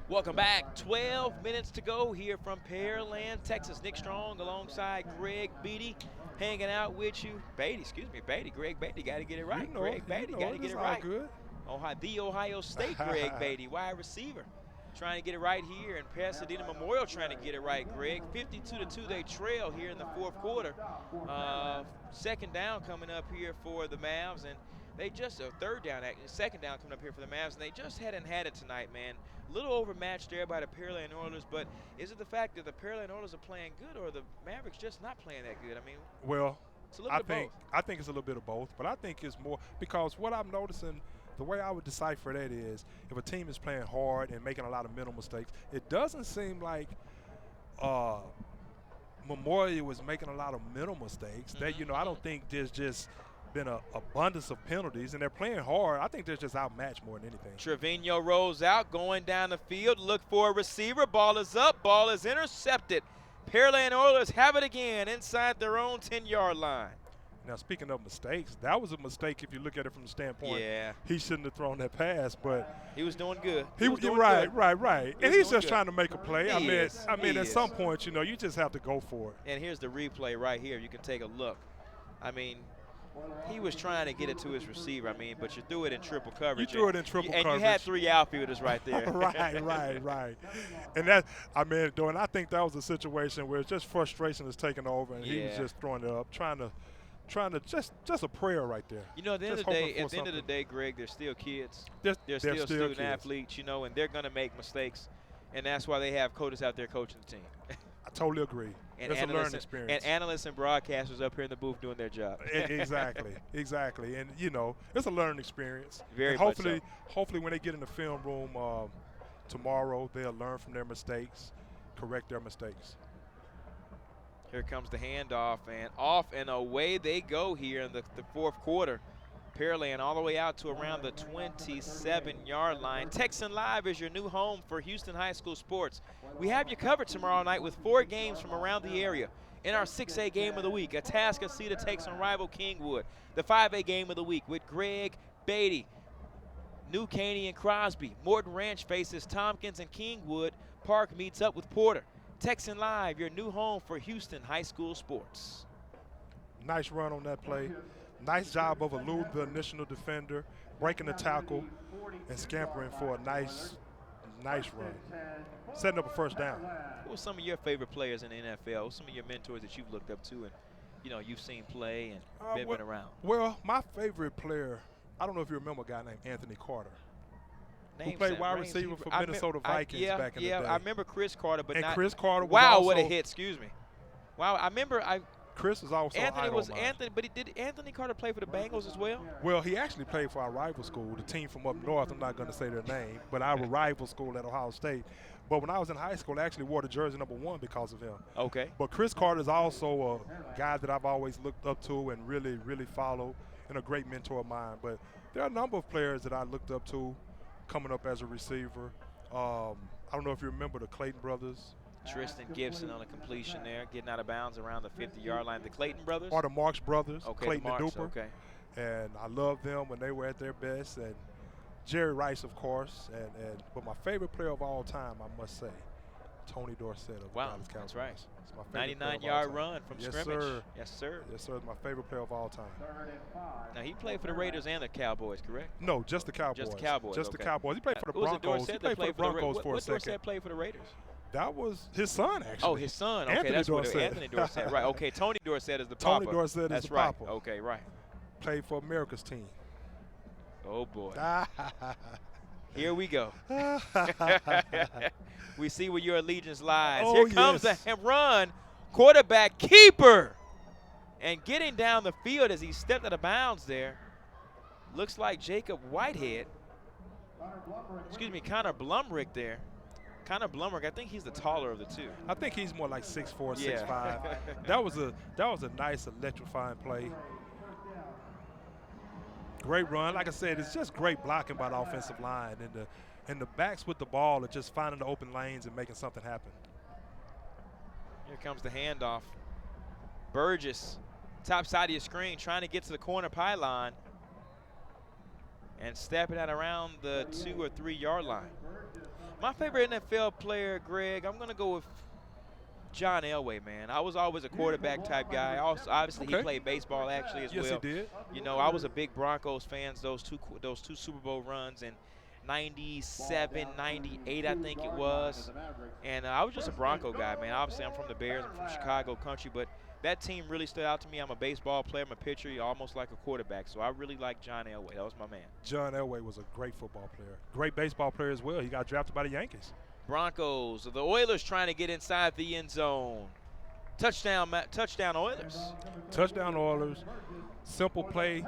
Welcome back. 12 minutes to go here from Pearland, Texas. Nick Strong alongside Greg Beatty hanging out with you. Beatty, Greg Beatty got to get it right. Greg Beatty got to get it right. Good. The Ohio State Greg Beatty, wide receiver, trying to get it right here. And Pasadena Memorial trying to get it right, Greg. 52-2 they trail here in the fourth quarter. Second down coming up here for the Mavs, and they just second down coming up here for the Mavs, and they just hadn't had it tonight, man. A little overmatched there by the Pearland Oilers, but is it the fact that the Pearland Oilers are playing good, or the Mavericks just not playing that good? I mean, well, it's a little bit of both. I think it's a little bit of both, but I think it's more because what I'm noticing, the way I would decipher that is if a team is playing hard and making a lot of mental mistakes, it doesn't seem like Memorial was making a lot of mental mistakes. That I don't think there's just been an abundance of penalties, and they're playing hard. I think they're just outmatched more than anything. Trevino rolls out, going down the field, look for a receiver. Ball is up, ball is intercepted. Pearland Oilers have it again inside their own 10-yard line. Now, speaking of mistakes, that was a mistake if you look at it from the standpoint. Yeah. He shouldn't have thrown that pass, but he was doing good. Right. And he's just trying to make a play. I mean, at some point, you just have to go for it. And here's the replay right here. You can take a look. I mean, he was trying to get it to his receiver, but you threw it in triple coverage. You threw it in triple coverage. And you had three outfielders right there. right. And that, and I think that was a situation where just frustration is taking over, and he was just throwing it up, trying to just a prayer right there. At the end of the day, Greg, they're still kids. They're still student athletes, and they're going to make mistakes, and that's why they have coaches out there coaching the team. I totally agree. It's a learning experience. And analysts and broadcasters up here in the booth doing their job. Exactly. And, it's a learning experience. Very much so. Hopefully when they get in the film room tomorrow, they'll learn from their mistakes, correct their mistakes. Here comes the handoff, and off and away they go here in the fourth quarter. Pearland all the way out to around the 27-yard line. Texan Live is your new home for Houston High School sports. We have you covered tomorrow night with 4 games from around the area. In our 6A game of the week, Atascocita takes on rival Kingwood. The 5A game of the week with Greg Beatty, New Caney and Crosby. Morton Ranch faces Tompkins and Kingwood. Park meets up with Porter. Texan Live, your new home for Houston High School sports. Nice run on that play. Nice job of eluding the initial defender, breaking the tackle, and scampering for a nice run. Setting up a first down. Who are some of your favorite players in the NFL? Some of your mentors that you've looked up to and, you've seen play and been around? Well, my favorite player, I don't know if you remember a guy named Anthony Carter. Who played wide receiver for Minnesota Vikings back in the day. Yeah, I remember Chris Carter, but not. Chris Carter was wow, also, what a hit! Excuse me. Wow, I remember. Chris was also Anthony, but did Anthony Carter play for the Bengals as well? Well, he actually played for our rival school, the team from up north. I'm not going to say their name, but our rival school at Ohio State. But when I was in high school, I actually wore the jersey number 1 because of him. Okay. But Chris Carter is also a guy that I've always looked up to and really, really followed, and a great mentor of mine. But there are a number of players that I looked up to coming up as a receiver. I don't know if you remember the Clayton brothers. Tristan Gibson on a completion there, getting out of bounds around the 50-yard line. The Clayton brothers? Or the Marks brothers, okay, Clayton and Duper. Okay. And I loved them when they were at their best. And Jerry Rice, of course. But my favorite player of all time, I must say, Tony Dorsett of the Dallas Cowboys. That's right. It's my favorite 99-yard run from scrimmage. Sir. Yes, sir. Yes, sir. It's my favorite player of all time. Now, he played for the Raiders and the Cowboys, correct? No, just the Cowboys. Just the Cowboys, Just the Cowboys. He played for the Broncos. He played for the Broncos for a second. What Dorsett played for the Raiders? That was his son, actually. Oh, his son. Okay, Anthony that's Dorsett. what Anthony Dorsett. Right. Okay, Tony Dorsett is the papa. Tony Dorsett is the papa. Okay, right. Played for America's team. Oh boy. Here we go. We see where your allegiance lies. Oh, here comes the run. Quarterback keeper. And getting down the field as he stepped out of bounds there. Looks like Jacob Whitehead. Connor Blumrick there. Connor Blumrick, I think he's the taller of the two. I think he's more like 6'4", 6'5". That was a nice electrifying play. Great run. Like I said, it's just great blocking by the offensive line. And the backs with the ball are just finding the open lanes and making something happen. Here comes the handoff. Burgess, top side of your screen, trying to get to the corner pylon. and step it out around the 2 or 3 yard line. My favorite NFL player, Greg, I'm going to go with John Elway, man. I was always a quarterback type guy. Also, obviously, he played baseball actually as well. Yes, he did. You know, I was a big Broncos fan. Those two Super Bowl runs in '97, '98, I think it was. And I was just a Bronco guy, man. Obviously, I'm from the Bears. I'm from Chicago country, but that team really stood out to me. I'm a baseball player. I'm a pitcher, almost like a quarterback. So I really like John Elway. That was my man. John Elway was a great football player. Great baseball player as well. He got drafted by the Yankees. Broncos, the Oilers trying to get inside the end zone. Touchdown Oilers. Touchdown Oilers. Simple play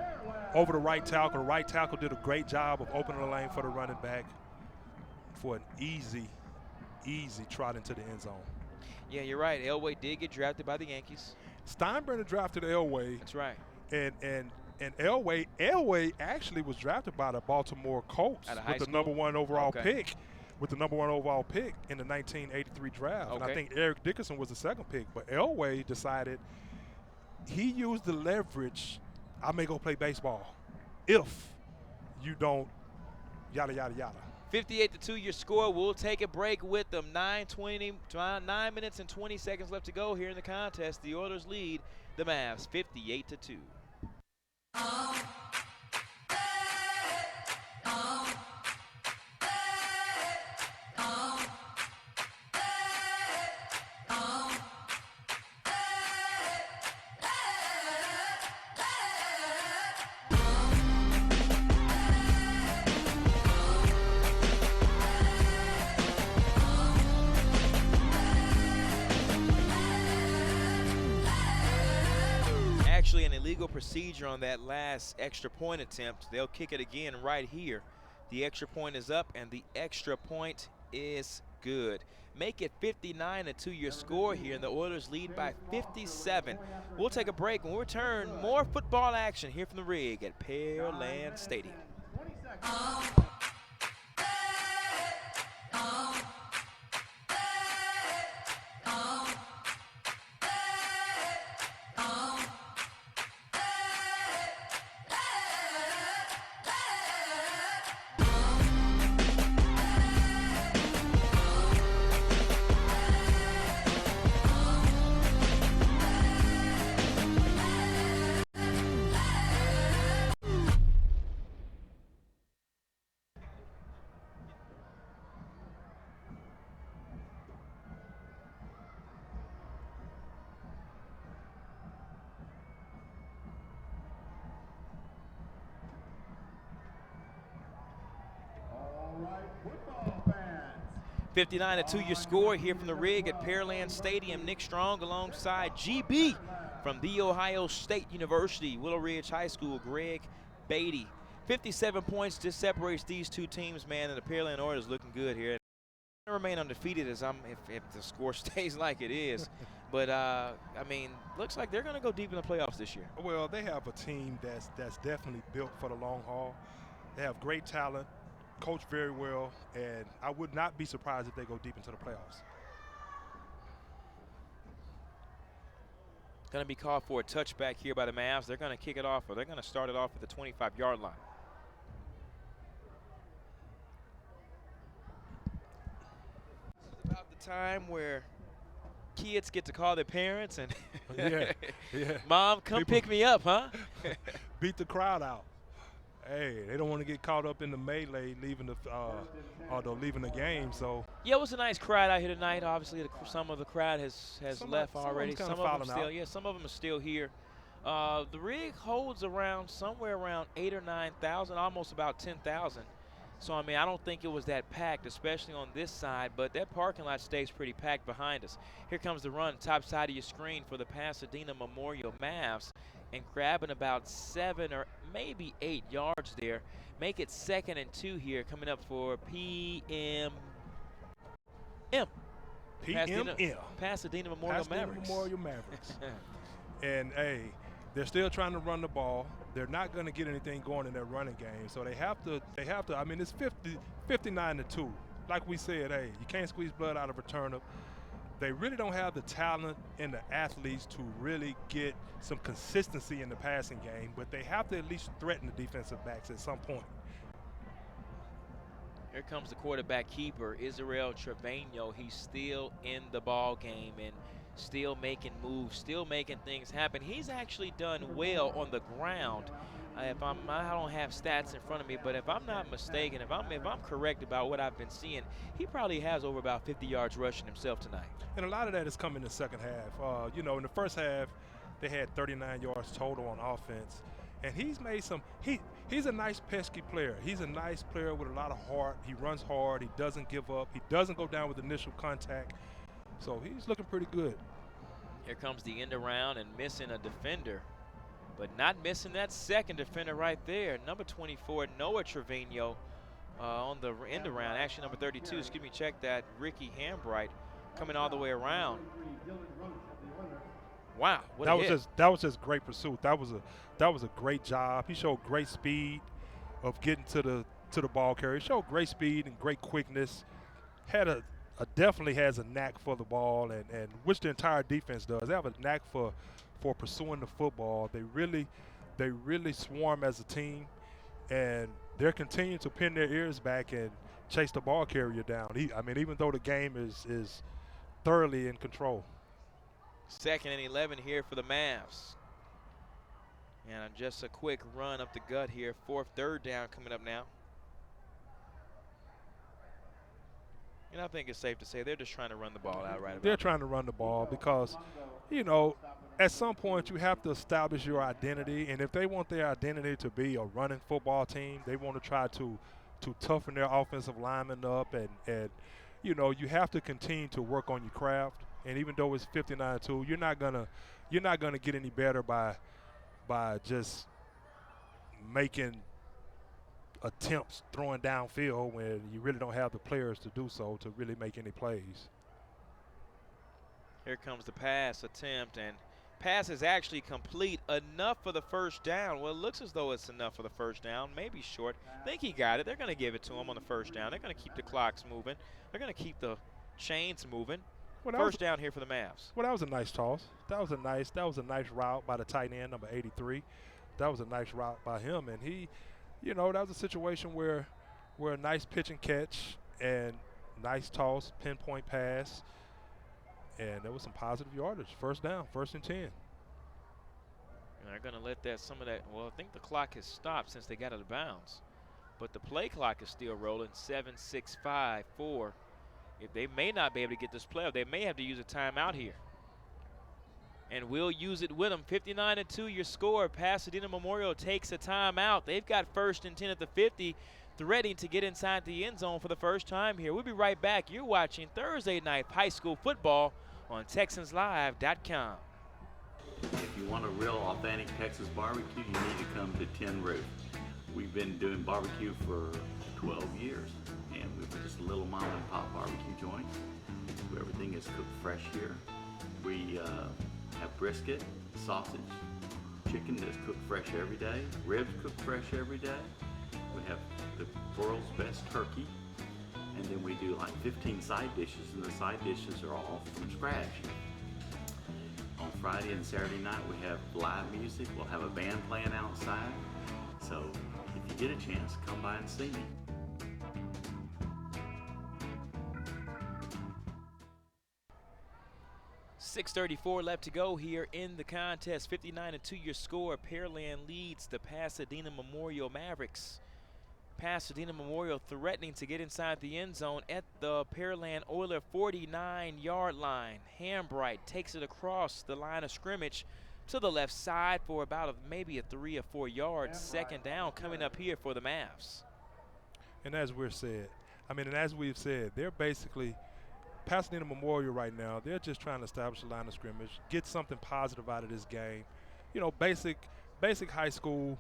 over the right tackle. The right tackle did a great job of opening the lane for the running back for an easy trot into the end zone. Yeah, you're right. Elway did get drafted by the Yankees. Steinbrenner drafted Elway. That's right. And Elway actually was drafted by the Baltimore Colts with the number 1 overall pick. With the number 1 overall pick in the 1983 draft. And I think Eric Dickerson was the second pick. But Elway decided he used the leverage, I may go play baseball if you don't yada, yada, yada. 58-2 your score. We'll take a break with them. 9 minutes and 20 seconds left to go here in the contest. The Oilers lead the Mavs 58-2. Actually, an illegal procedure on that last extra point attempt. They'll kick it again right here. The extra point is up, and the extra point is good. Make it 59-2 your score here, and the Oilers lead by 57. We'll take a break. When we return, more football action here from the rig at Pearland Stadium. right, football fans. 59-2 your score here from the rig at Pearland Stadium. Nick Strong alongside GB from The Ohio State University, Willow Ridge High School, Greg Beatty. 57 points just separates these two teams, man, and the Pearland Oilers looking good here. They remain undefeated as if the score stays like it is. But, I mean, looks like they're going to go deep in the playoffs this year. Well, they have a team that's definitely built for the long haul. They have great talent, coach very well, and I would not be surprised if they go deep into the playoffs. Going to be called for a touchback here by the Mavs. They're going to kick it off, or they're going to start it off at the 25-yard line. This is about the time where kids get to call their parents and yeah. Mom, come pick me up, huh? Beat the crowd out. Hey, they don't want to get caught up in the melee leaving the game. So yeah, it was a nice crowd out here tonight. Obviously, some of the crowd has left already. Some of them still, some of them are still here. The rig holds somewhere around 8,000 or 9,000, almost about 10,000. So I mean, I don't think it was that packed, especially on this side. But that parking lot stays pretty packed behind us. Here comes the run, top side of your screen for the Pasadena Memorial Mavs, and grabbing about 7 or maybe 8 yards there. Make it 2nd and 2 here, coming up for PMM. Pasadena Memorial Mavericks. Memorial Mavericks. And, hey, they're still trying to run the ball. They're not going to get anything going in their running game. So they have to, I mean, it's 59-2. Like we said, hey, you can't squeeze blood out of a turnip. They really don't have the talent and the athletes to really get some consistency in the passing game, but they have to at least threaten the defensive backs at some point. Here comes the quarterback keeper, Israel Trevino. He's still in the ball game and still making moves, still making things happen. He's actually done well on the ground. I don't have stats in front of me, but if I'm not mistaken, if I'm correct about what I've been seeing, he probably has over about 50 yards rushing himself tonight. And a lot of that is coming in the second half. You know, in the first half, they had 39 yards total on offense, and he's made some. He's a nice pesky player. He's a nice player with a lot of heart. He runs hard. He doesn't give up. He doesn't go down with initial contact. So he's looking pretty good. Here comes the end around and missing a defender, but not missing that second defender right there. Number 24, Noah Trevino, on the end around. Actually, number 32, excuse me, check that, Ricky Hambright coming all the way around. Wow, what a hit. That was just great pursuit. That was a great job. He showed great speed of getting to the ball carrier. He showed great speed and great quickness. Definitely has a knack for the ball, and which the entire defense does. They have a knack for pursuing the football. They really swarm as a team, and they're continuing to pin their ears back and chase the ball carrier down. I mean, even though the game is thoroughly in control. 2nd and 11 here for the Mavs. And just a quick run up the gut here. 3rd down coming up now. And I think it's safe to say they're just trying to run the ball out right about. They're trying to run the ball because, you know, at some point you have to establish your identity. And if they want their identity to be a running football team, they want to try to toughen their offensive linemen up. And you know, you have to continue to work on your craft. And even though it's 59-2, you're not gonna get any better by just making attempts throwing downfield when you really don't have the players to do so to really make any plays. Here comes the pass attempt, and pass is actually complete, enough for the first down. Well, it looks as though it's enough for the first down, maybe short. I think he got it. They're going to give it to him on the first down. They're going to keep the clocks moving. They're going to keep the chains moving. First down here for the Mavs. Well, that was a nice toss. That was a nice route by the tight end, number 83. That was a nice route by him, and he, you know, that was a situation where a nice pitch and catch and nice toss, pinpoint pass, and there was some positive yardage. First down, 1st and 10. And they're going to let some of that. Well, I think the clock has stopped since they got out of bounds, but the play clock is still rolling. 7, 6, 5, 4. If they may not be able to get this play, they may have to use a timeout here. And we'll use it with them. 59-2 your score. Pasadena Memorial takes a timeout. They've got 1st and 10 at the 50, threatening to get inside the end zone for the first time here. We'll be right back. You're watching Thursday Night High School Football on TexansLive.com. If you want a real authentic Texas barbecue, you need to come to Tin Roof. We've been doing barbecue for 12 years, and we're just a little mom and pop barbecue joint. Everything is cooked fresh here. We have brisket, sausage, chicken that's cooked fresh every day, ribs cooked fresh every day. We have the world's best turkey, and then we do like 15 side dishes, and the side dishes are all from scratch. On Friday and Saturday night we have live music. We'll have a band playing outside. So if you get a chance, come by and see me. .634 left to go here in the contest. 59-2 your score. Pearland leads the Pasadena Memorial Mavericks. Pasadena Memorial threatening to get inside the end zone at the Pearland Oiler 49-yard line. Hambright takes it across the line of scrimmage to the left side for about maybe a 3 or 4 yards. 2nd down coming up here for the Mavs. And as we've said, they're basically Pasadena Memorial right now. They're just trying to establish a line of scrimmage, get something positive out of this game. You know, basic high school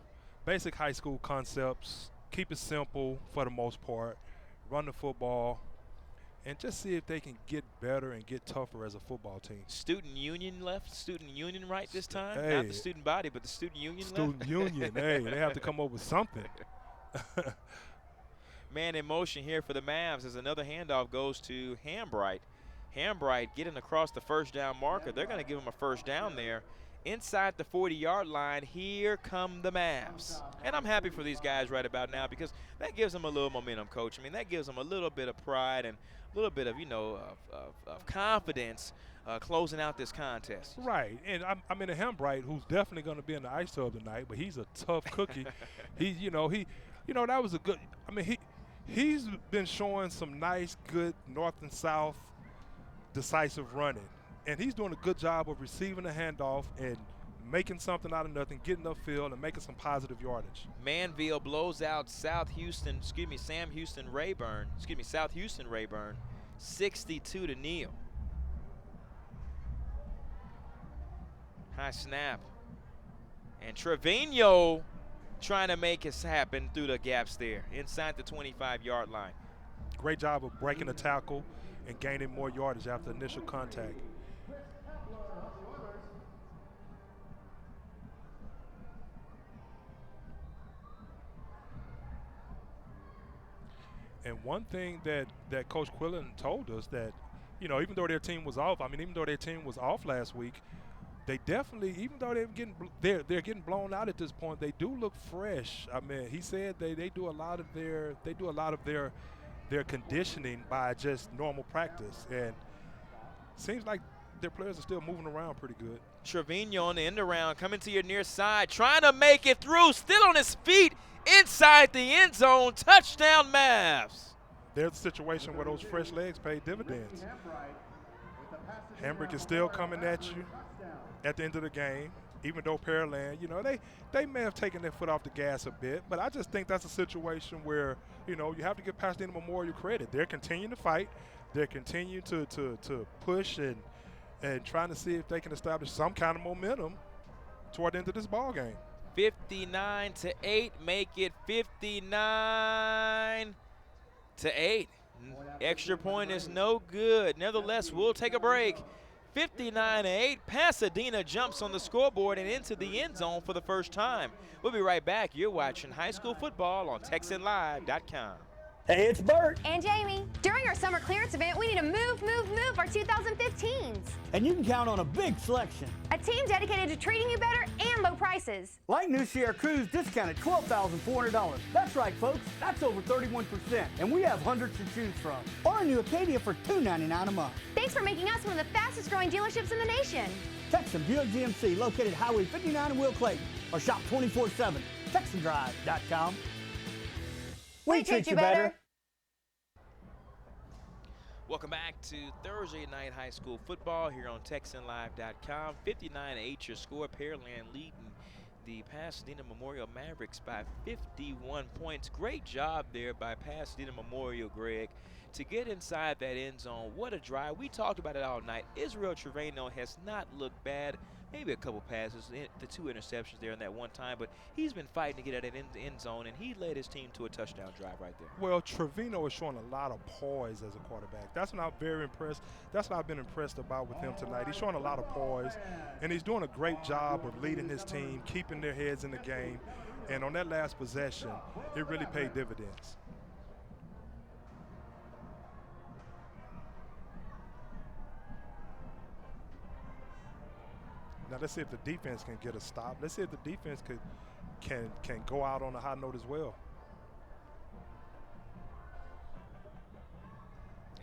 concepts. Keep it simple for the most part. Run the football, and just see if they can get better and get tougher as a football team. Student Union left. Student Union right this time. Hey, not the student body, but the Student Union left. Student Union. Hey, they have to come up with something. Man in motion here for the Mavs as another handoff goes to Hambright. Hambright getting across the first down marker. They're going to give him a first down there inside the 40-yard line. Here come the Mavs. And I'm happy for these guys right about now because that gives them a little momentum, Coach. I mean, that gives them a little bit of pride and a little bit of, you know, of confidence closing out this contest. Right, and I'm in a Hembright who's definitely going to be in the ice tub tonight, but he's a tough cookie. That was a good. I mean, he's been showing some nice, good north and south decisive running, and he's doing a good job of receiving the handoff and making something out of nothing, getting upfield and making some positive yardage. Manville blows out South Houston Rayburn, 62 to nil. High snap. And Trevino trying to make it happen through the gaps there, inside the 25-yard line. Great job of breaking the tackle and gaining more yardage after initial contact. And one thing that Coach Quillen told us that, you know, even though their team was off, last week, they definitely, even though they're getting blown out at this point, they do look fresh. I mean, he said they do a lot of their conditioning by just normal practice, and seems like their players are still moving around pretty good. Trevino on the end around, coming to your near side, trying to make it through, still on his feet, inside the end zone. Touchdown, Mavs. There's a situation where those fresh legs pay dividends. Hambrick is still coming at you at the end of the game, even though Pearland, you know, they may have taken their foot off the gas a bit, but I just think that's a situation where, you know, you have to give Pasadena Memorial credit. They're continuing to fight. They're continuing to push and trying to see if they can establish some kind of momentum toward the end of this ball game. 59-8, make it 59-8. Extra point is no good. Nevertheless, we'll take a break. 59-8, Pasadena jumps on the scoreboard and into the end zone for the first time. We'll be right back. You're watching high school football on TexanLive.com. Hey, it's Bert. And Jamie. During our summer clearance event, we need to move our 2015s. And you can count on a big selection. A team dedicated to treating you better and low prices. Like new Sierra Cruz discounted $12,400. That's right, folks. That's over 31%. And we have hundreds to choose from. Or a new Acadia for $299 a month. Thanks for making us one of the fastest growing dealerships in the nation. Texan Buick GMC, located Highway 59 in Will Clayton. Or shop 24/7. TexanDrive.com. We treat you better. Welcome back to Thursday night high school football here on TexanLive.com. 59-8 your score. Pearland leading the Pasadena Memorial Mavericks by 51 points. Great job there by Pasadena Memorial, Greg, to get inside that end zone. What a drive. We talked about it all night. Israel Trevino has not looked bad. Maybe a couple passes, the 2 interceptions there in that one time, but he's been fighting to get at that end zone, and he led his team to a touchdown drive right there. Well, Trevino is showing a lot of poise as a quarterback. That's what I'm very impressed. That's what I've been impressed about with him tonight. He's showing a lot of poise, and he's doing a great job of leading his team, keeping their heads in the game, and on that last possession, it really paid dividends. Now let's see if the defense can get a stop. Let's see if the defense can go out on a high note as well.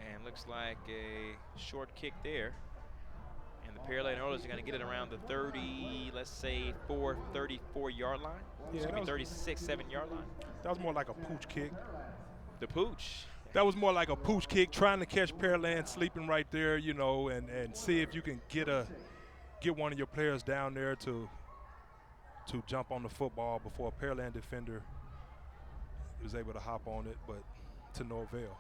And looks like a short kick there. And the Pearland Oilers are going to get it around the 34-yard line. Yeah, It's going to be 36-7-yard line. That was more like a pooch kick. The pooch. That was more like a pooch kick, trying to catch Pearland sleeping right there, you know, and see if you can get one of your players down there to jump on the football before a Pearland defender was able to hop on it, but to no avail.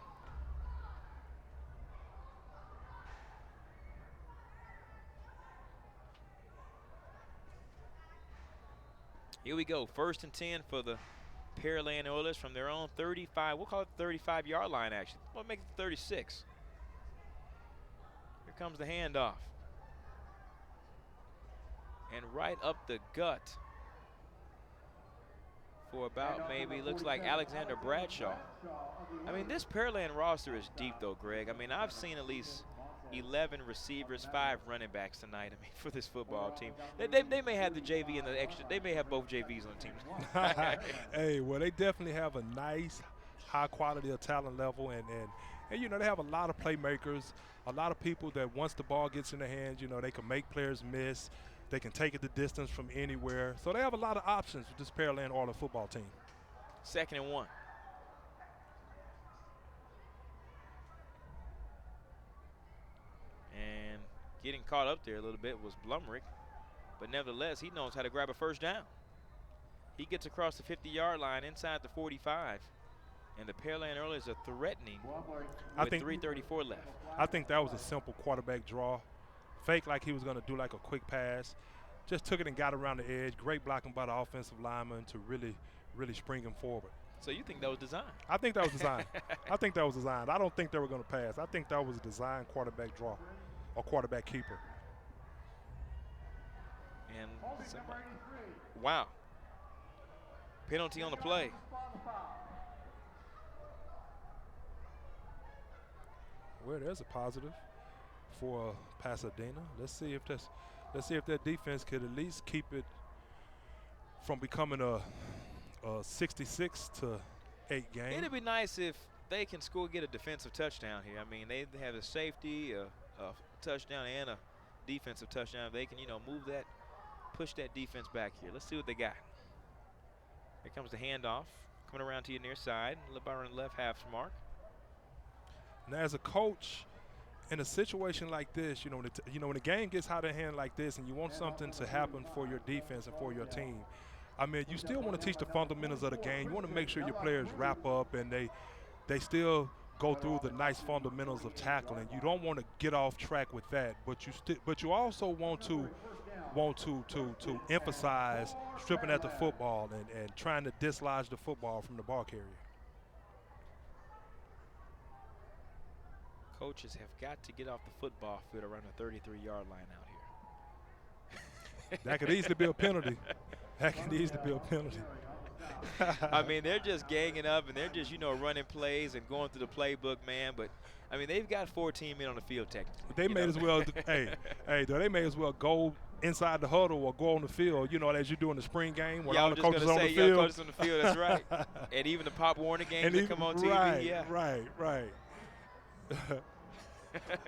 Here we go. 1st and 10 for the Pearland Oilers from their own 35. We'll call it the 35-yard line, actually. We'll make it 36. Here comes the handoff. And right up the gut for about maybe, looks like Alexander Bradshaw. I mean, this Pearland roster is deep, though, Greg. I mean, I've seen at least 11 receivers, 5 running backs tonight. I mean, for this football team, they may have the JV and the extra. They may have both JVs on the team. Hey, well, they definitely have a nice, high quality of talent level, and you know, they have a lot of playmakers, a lot of people that once the ball gets in their hands, you know, they can make players miss. They can take it the distance from anywhere. So they have a lot of options with this Pearland Oilers football team. 2nd and 1. And getting caught up there a little bit was Blumrick, but nevertheless, he knows how to grab a first down. He gets across the 50-yard line inside the 45, and the Pearland Oilers are threatening with 3:34 left. I think that was a simple quarterback draw. Fake like he was going to do like a quick pass. Just took it and got around the edge. Great blocking by the offensive lineman to really, really spring him forward. So you think that was designed? I think that was designed. I think that was designed. I don't think they were going to pass. I think that was a designed quarterback draw or quarterback keeper. And wow. Penalty on the play. Well, there's a positive for Pasadena. Let's see if that defense could at least keep it from becoming a 66-8 game. It'd be nice if they can get a defensive touchdown here. I mean, they have a safety, a touchdown, and a defensive touchdown. They can, you know, push that defense back here. Let's see what they got. Here comes the handoff, coming around to your near side, a little bit around the left half mark. Now, as a coach, in a situation like this, you know, when the game gets out of hand like this and you want something to happen for your defense and for your team, I mean, you still want to teach the fundamentals of the game. You want to make sure your players wrap up and they still go through the nice fundamentals of tackling. You don't want to get off track with that, but you also want to emphasize stripping at the football and trying to dislodge the football from the ball carrier. Coaches have got to get off the football field around the 33-yard line out here. That could easily be a penalty. That could easily be a penalty. I mean, they're just ganging up and they're just, you know, running plays and going through the playbook, man. But I mean, they've got 14 men on the field technically. They may as well, they may as well go inside the huddle or go on the field, you know, as you do in the spring game when all the coaches on the field. Coaches on the field, that's right. And even the Pop Warner games that come on TV, Right.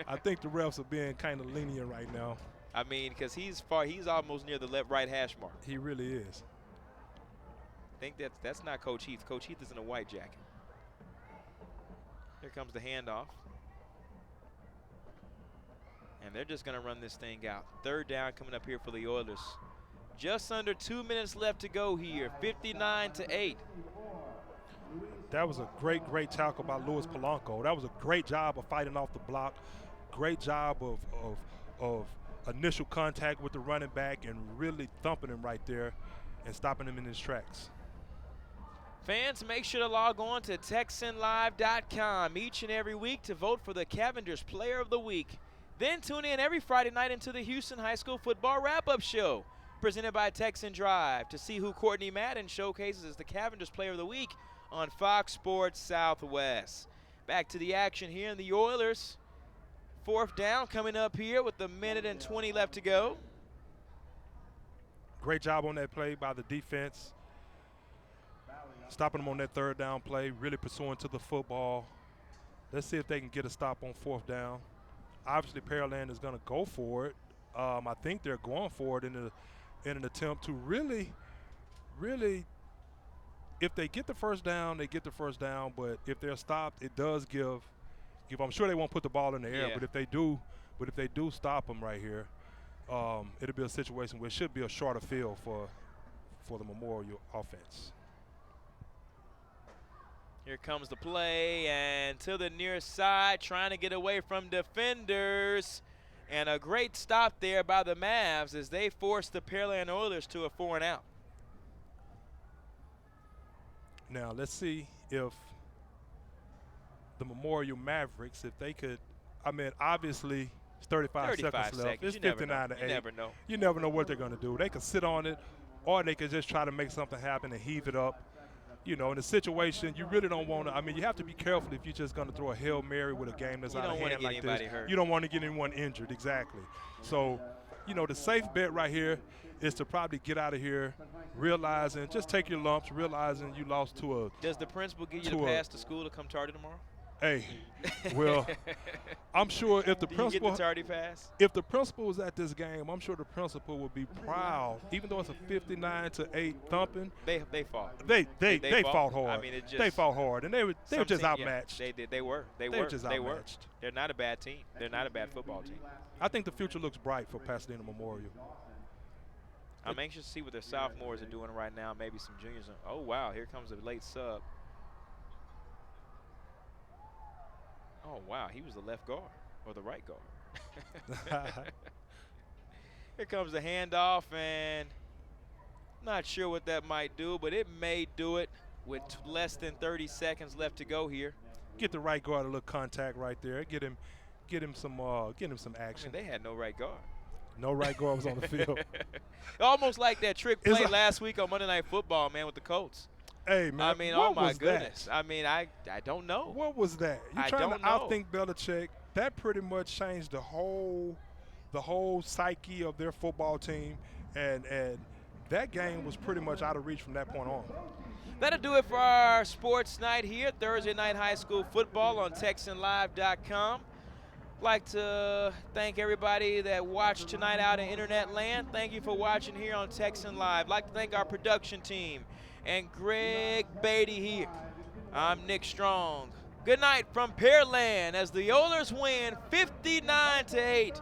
I think the refs are being kind of lenient right now. I mean, because he's almost near the right hash mark. He really is. I think that's not Coach Heath. Coach Heath is in a white jacket. Here comes the handoff. And they're just going to run this thing out. 3rd down coming up here for the Oilers. Just under 2 minutes left to go here, 59-8. That was a great tackle by Louis Polanco. That was a great job of fighting off the block. Great job of initial contact with the running back and really thumping him right there and stopping him in his tracks. Fans, make sure to log on to TexanLive.com each and every week to vote for the Cavendish Player of the Week. Then tune in every Friday night into the Houston High School Football Wrap-Up Show, presented by Texan Drive, to see who Courtney Madden showcases as the Cavendish Player of the Week on Fox Sports Southwest. Back to the action here in the Oilers. 4th down coming up here with a minute and 20 left to go. Great job on that play by the defense. Stopping them on that 3rd down play, really pursuing to the football. Let's see if they can get a stop on 4th down. Obviously, Pearland is going to go for it. I think they're going for it in an attempt to really, if they get the first down, they get the first down. But if they're stopped, it does give. I'm sure they won't put the ball in the air, but if they do stop them right here, it'll be a situation where it should be a shorter field for the Memorial offense. Here comes the play, and to the near side, trying to get away from defenders. And a great stop there by the Mavs as they force the Pearland Oilers to a 4-and-out. Now, let's see if the Memorial Mavericks, if they could, I mean, obviously it's 35 seconds left. It's 59-8. You never know. You never know what they're going to do. They could sit on it, or they could just try to make something happen and heave it up. you know, in a situation, you really don't want to. I mean, you have to be careful if you're just going to throw a Hail Mary with a game that's out of hand like this. Hurt. You don't want to get anyone injured, exactly. So, you know, the safe bet right here is to probably get out of here, realizing, just take your lumps, realizing you lost to a. Does the principal give you the pass to school to come tardy tomorrow? Hey, well, I'm sure if the principal you get the tardy pass? If the principal was at this game, I'm sure the principal would be proud. Even though it's a 59-8 thumping, they fought. They fought hard. I mean, they fought hard, and they were just outmatched. Yeah, they were. They were just outmatched. They're not a bad team. They're not a bad football team. I think the future looks bright for Pasadena Memorial. I'm anxious to see what their sophomores are doing right now. Maybe some juniors. Oh wow, here comes a late sub. Oh, wow, he was the left guard or the right guard. Here comes the handoff, and not sure what that might do, but it may do it with less than 30 seconds left to go here. Get the right guard a little contact right there. Get him some action. I mean, they had no right guard. No right guard was on the field. Almost like that trick play last week on Monday Night Football, man, with the Colts. Hey, man, I mean, oh, my goodness. I mean, I don't know. What was that? You're trying to outthink Belichick. That pretty much changed the whole psyche of their football team, and that game was pretty much out of reach from that point on. That'll do it for our sports night here, Thursday Night High School Football on TexanLive.com. Like to thank everybody that watched tonight out in internet land. Thank you for watching here on Texan Live. Like to thank our production team and Greg Beatty here. I'm Nick Strong. Good night from Pearland as the Oilers win 59-8.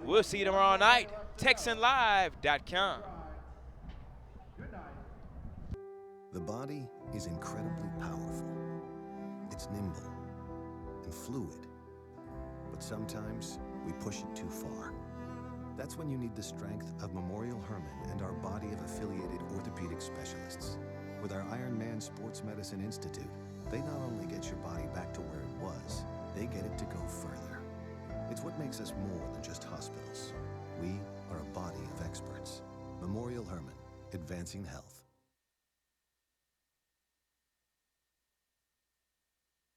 We'll see you tomorrow night. TexanLive.com. The body is incredibly powerful. It's nimble and fluid. But sometimes we push it too far. That's when you need the strength of Memorial Hermann and our body of affiliated orthopedic specialists. With our Iron Man Sports Medicine Institute, they not only get your body back to where it was, they get it to go further. It's what makes us more than just hospitals. We are a body of experts. Memorial Hermann, advancing health.